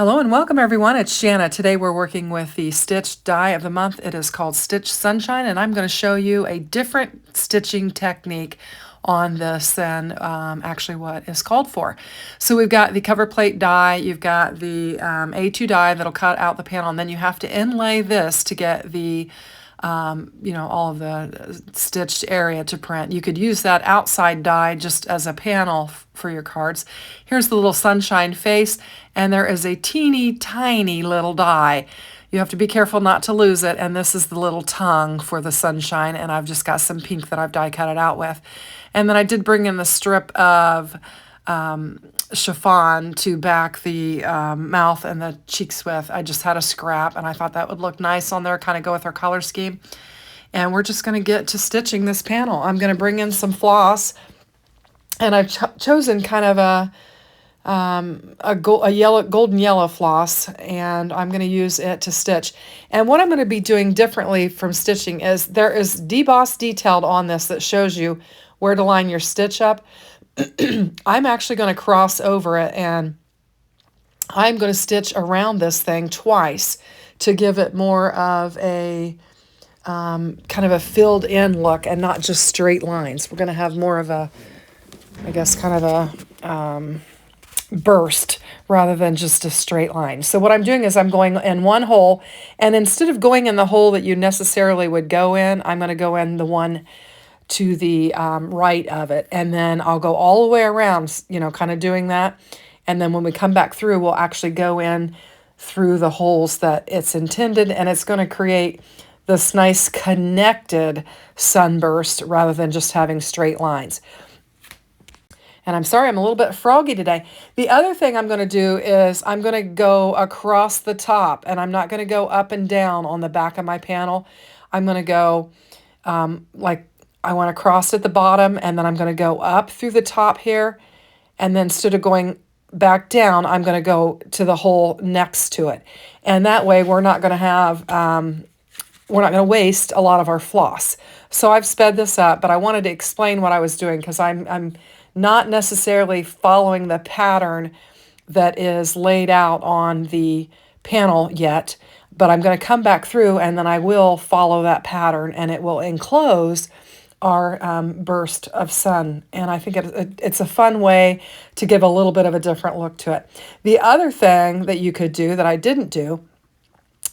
Hello and welcome everyone. It's Shanna. Today we're working with the stitch die of the month. It is called Stitch Sunshine, and I'm going to show you a different stitching technique on this than actually what is called for. So we've got the cover plate die, you've got the A2 die that'll cut out the panel, and then you have to inlay this to get the all of the stitched area to print. You could use that outside die just as a panel for your cards. Here's the little sunshine face, and there is a teeny tiny little die. You have to be careful not to lose it, and this is the little tongue for the sunshine, and I've just got some pink that I've die cut it out with. And then I did bring in the strip of chiffon to back the mouth and the cheeks with. I just had a scrap and I thought that would look nice on there, kind of go with our color scheme. And we're just going to get to stitching this panel. I'm going to bring in some floss, and I've chosen kind of a golden yellow floss, and I'm going to use it to stitch. And what I'm going to be doing differently from stitching is there is debossed detailed on this that shows you where to line your stitch up. I'm actually going to cross over it, and I'm going to stitch around this thing twice to give it more of a kind of a filled in look and not just straight lines. We're going to have more of a, I guess, kind of a burst rather than just a straight line. So what I'm doing is I'm going in one hole, and instead of going in the hole that you necessarily would go in, I'm going to go in the one to the right of it, and then I'll go all the way around, kind of doing that. And then when we come back through, we'll actually go in through the holes that it's intended, and it's going to create this nice connected sunburst rather than just having straight lines. And I'm sorry, I'm a little bit froggy today. The other thing I'm going to do is I'm going to go across the top, and I'm not going to go up and down on the back of my panel. I'm going to go like I want to cross at the bottom, and then I'm going to go up through the top here, and then instead of going back down, I'm going to go to the hole next to it. And that way we're not going to have, we're not going to waste a lot of our floss. So I've sped this up, but I wanted to explain what I was doing because I'm not necessarily following the pattern that is laid out on the panel yet, but I'm going to come back through, and then I will follow that pattern, and it will enclose our burst of sun. And I think it's a fun way to give a little bit of a different look to it. The other thing that you could do that I didn't do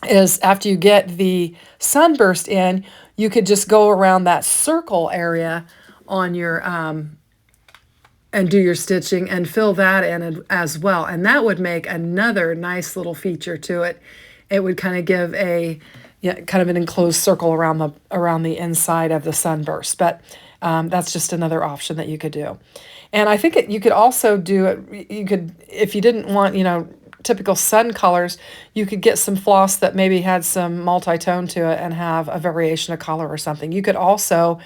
is after you get the sunburst in, you could just go around that circle area on your and do your stitching and fill that in as well. And that would make another nice little feature to it. It would kind of give a kind of an enclosed circle around the inside of the sunburst. But that's just another option that you could do. And I think you could also do it, you could, if you didn't want, typical sun colors, you could get some floss that maybe had some multi-tone to it and have a variation of color or something. You could also,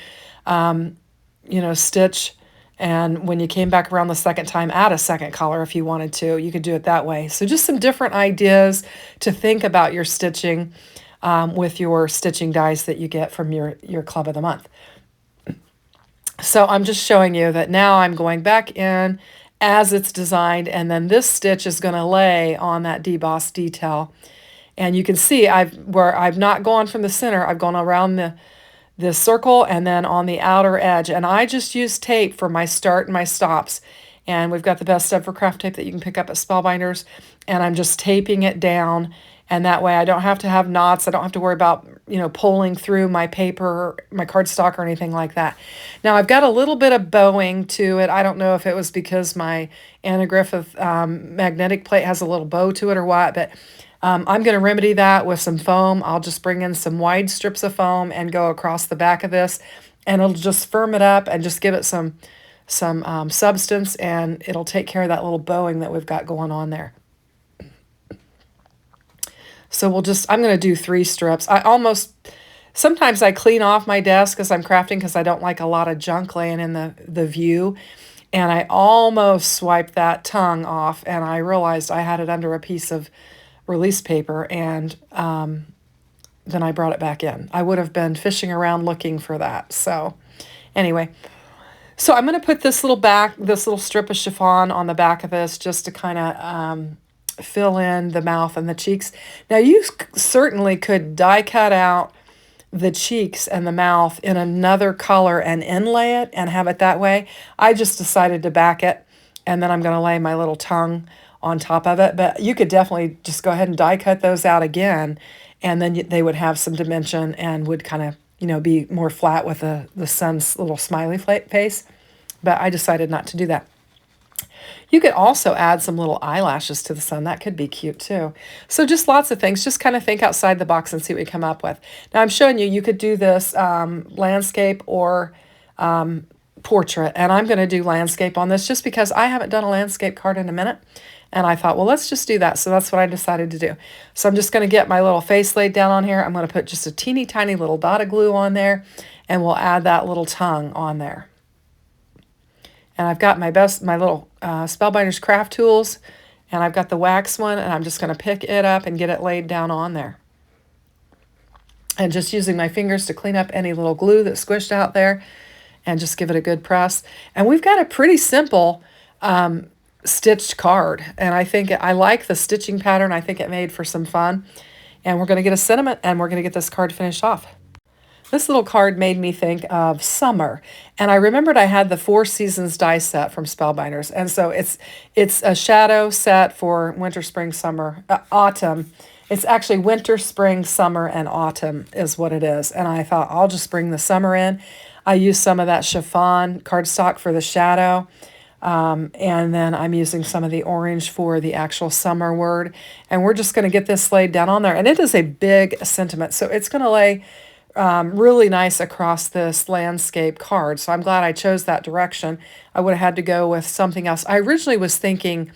stitch, and when you came back around the second time, add a second color if you wanted to. You could do it that way. So just some different ideas to think about your stitching with your stitching dies that you get from your Club of the Month. So I'm just showing you that now I'm going back in as it's designed, and then this stitch is going to lay on that debossed detail. And you can see I've not gone from the center, I've gone around the circle and then on the outer edge. And I just use tape for my start and my stops. And we've got the best stuff for craft tape that you can pick up at Spellbinders. And I'm just taping it down. And that way I don't have to have knots. I don't have to worry about, pulling through my paper, my cardstock or anything like that. Now I've got a little bit of bowing to it. I don't know if it was because my Anna Griffith magnetic plate has a little bow to it or what, but I'm going to remedy that with some foam. I'll just bring in some wide strips of foam and go across the back of this, and it'll just firm it up and just give it some substance, and it'll take care of that little bowing that we've got going on there. So I'm going to do 3 strips. Sometimes I clean off my desk as I'm crafting because I don't like a lot of junk laying in the view. And I almost swiped that tongue off, and I realized I had it under a piece of release paper, and then I brought it back in. I would have been fishing around looking for that. So anyway, so I'm going to put this little strip of chiffon on the back of this just to kind of fill in the mouth and the cheeks. Now you certainly could die cut out the cheeks and the mouth in another color and inlay it and have it that way. I just decided to back it, and then I'm going to lay my little tongue on top of it. But you could definitely just go ahead and die cut those out again, and then they would have some dimension and would kind of, be more flat with the sun's little smiley face. But I decided not to do that. You could also add some little eyelashes to the sun. That could be cute too. So just lots of things. Just kind of think outside the box and see what you come up with. Now I'm showing you, you could do this landscape or portrait. And I'm going to do landscape on this just because I haven't done a landscape card in a minute. And I thought, well, let's just do that. So that's what I decided to do. So I'm just going to get my little face laid down on here. I'm going to put just a teeny tiny little dot of glue on there. And we'll add that little tongue on there. And I've got my little Spellbinders craft tools, and I've got the wax one, and I'm just going to pick it up and get it laid down on there. And just using my fingers to clean up any little glue that's squished out there, and just give it a good press. And we've got a pretty simple stitched card, and I like the stitching pattern. I think it made for some fun. And we're going to get a sentiment, and we're going to get this card finished off. This little card made me think of summer, and I remembered I had the 4 Seasons die set from Spellbinders, and so it's a shadow set for winter, spring, summer, autumn. It's actually winter, spring, summer, and autumn is what it is, and I thought I'll just bring the summer in. I used some of that chiffon cardstock for the shadow, and then I'm using some of the orange for the actual summer word, and we're just going to get this laid down on there, and it is a big sentiment, so it's going to lay really nice across this landscape card. So I'm glad I chose that direction. I would have had to go with something else. I originally was thinking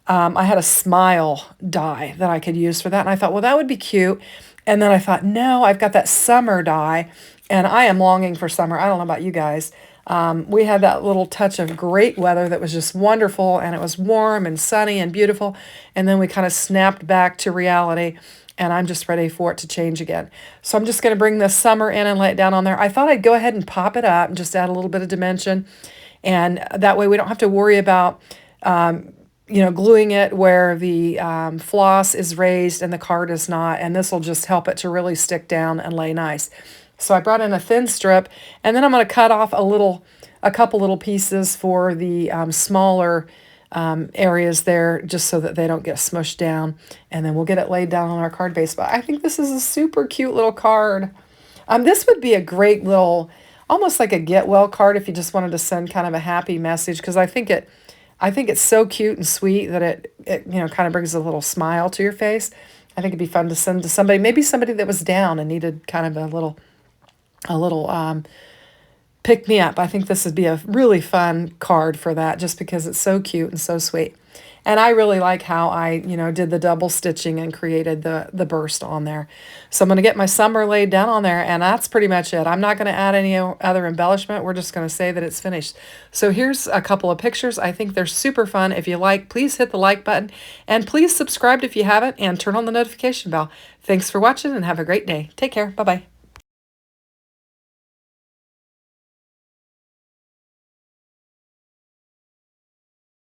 I had a smile die that I could use for that. And I thought, well, that would be cute. And then I thought, no, I've got that summer die. And I am longing for summer. I don't know about you guys. We had that little touch of great weather that was just wonderful. And it was warm and sunny and beautiful. And then we kind of snapped back to reality. And I'm just ready for it to change again. So I'm just going to bring the summer in and lay it down on there. I thought I'd go ahead and pop it up and just add a little bit of dimension. And that way we don't have to worry about, gluing it where the floss is raised and the card is not. And this will just help it to really stick down and lay nice. So I brought in a thin strip, and then I'm going to cut off a couple little pieces for the smaller areas there, just so that they don't get smushed down, and then we'll get it laid down on our card base. But I think this is a super cute little card. This would be a great little, almost like a get well card if you just wanted to send kind of a happy message, because I think it's so cute and sweet that it kind of brings a little smile to your face. I think it'd be fun to send to somebody, maybe somebody that was down and needed kind of a little pick me up. I think this would be a really fun card for that, just because it's so cute and so sweet. And I really like how I, did the double stitching and created the burst on there. So I'm going to get my summer laid down on there, and that's pretty much it. I'm not going to add any other embellishment. We're just going to say that it's finished. So here's a couple of pictures. I think they're super fun. If you like, please hit the like button, and please subscribe if you haven't, and turn on the notification bell. Thanks for watching, and have a great day. Take care. Bye-bye.